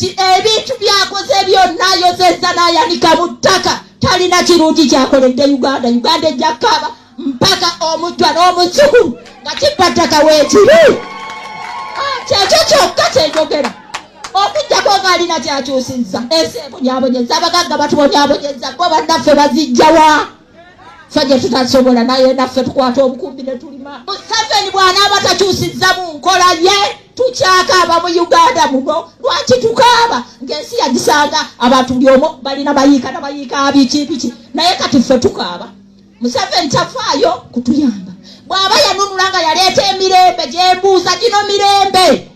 nti ebintu byakoze byonna Ayozeza nayanika mutaka talina kirungi kyakoledde Uganda. Uganda ejja kaba mpaka omutwa n'omuzukulu nga kipattaka weekiri. Kyekyo kyokka kyenjogera. Okujjako ng'alina kyakyusizza. Ensi ebonyabonyezza, abagagga batubonyabonyezza, bo bannaffe bazijjawa. Ffe gye tutasobola naye naffe tukwata obukumbi ne tulima. Museveni bw'anaaba takyusizza mu nkola ye, tukyakaaba mu Uganda muno. Lwaki tukaaba? Ng'ensi yagisanga abantu buli omu balina bayiika n'abayiika biki. Naye kati ffe tukaaba. Museveni tafaayo kutuyamba. Bw'aba yanunula nga yaleeta emirembe gyembuuza gino mirembe.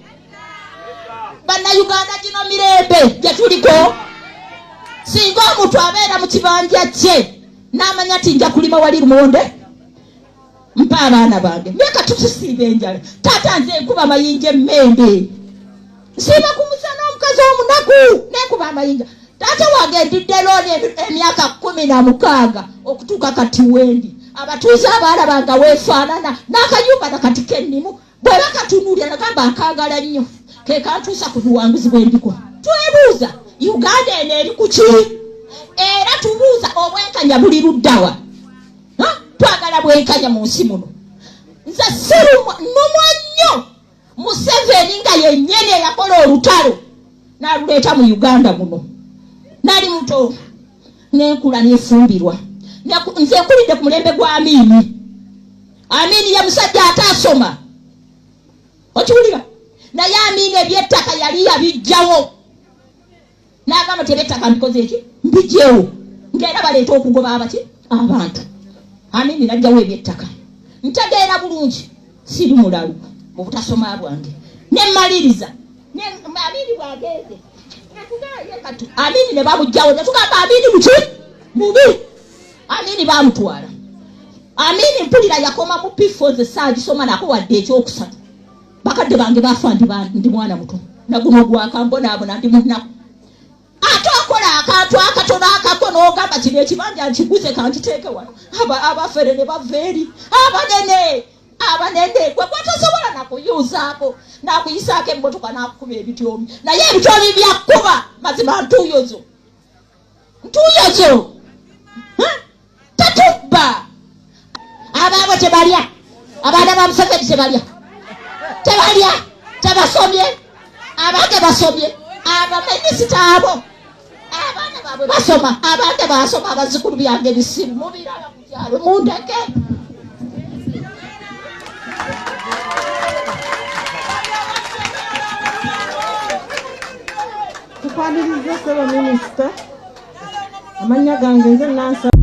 Bannayuganda gino mirembe gye tuliko. Singa omuntu abeera mu kibanja kye n'amanya ati nja kulima wali lumonde, mpa abaana bange. Myeka tutusiiba enjala. Taata nze nkuba amayinja emmembe. Nsiiba ku musana omukazi omunaku n'enkuba amayinja. Taata wange ndidde looni emyaka 16 okutuuka kati wendi. Abatuuze abaala nga weefaanana n'akayumba nakati kennimu. Bwe bakatunuulira nagamba akaagala nnyo. Ke kantuusa ku buwanguzi bw'endiko. Twebuuza Uganda eno eri ku ki? Era tubuuza obwenkanya buli luddawa. Twagala bwenkanya mu nsi muno. Nze nnumwa nnyo Museveni nga yennyini eyakola olutalo n'aluleeta mu Uganda muno. Nali muto n'enkula n'efumbirwa. Nze nkulidde ku mulembe gwa Amini. Amini ye musajja ataasoma. Okiwulira? Naye Amini ebyettaka yali yabijjawo. N'agamba nti ebyettaka mbikoze eki? Mbijjewo. Ng'era baleeta okugoba abaki? Abantu. Amini n'ajjawo ebyettaka. Ntegeera bulungi. Siri mulalu mu butasoma bwange. Ne mmaliriza. Amini bw'ageze. Amini ne bamugjawo. Ne tugamba Amini muki? Mubi. Amini bamutwala. Amini mpulira yakoma mu P4 saagisoma nako wadde ekyokusatu. Bakadde bange bafa ndi mwana muto. Naguno gwakambonaabona ndi munaku. Ate okola akantu akatono akakono ogamba kino ekibanja nkiguze kankiteeke wano. Abafere ne bava eri. Abanene gwe gwatasobola nakuyuzaako. Nakuyisaako emmotoka nakukuba ebityomi. Naye ebityomi byakkuba mazima ntuuyozo. Ntuuyozo. Tatubba. Abaabo tebalya. Abaana ba Museveni tebalya. Tebalya. Tebasomye. Abange basomye. Abaminisita abo. Abaana baabwe basoma. Abange basoma abazzukulu byange bisiru. Mubiraba ku kyalo. Mundeke. Tukwaniriza ssebo minisita. Amanya gange nze nansa.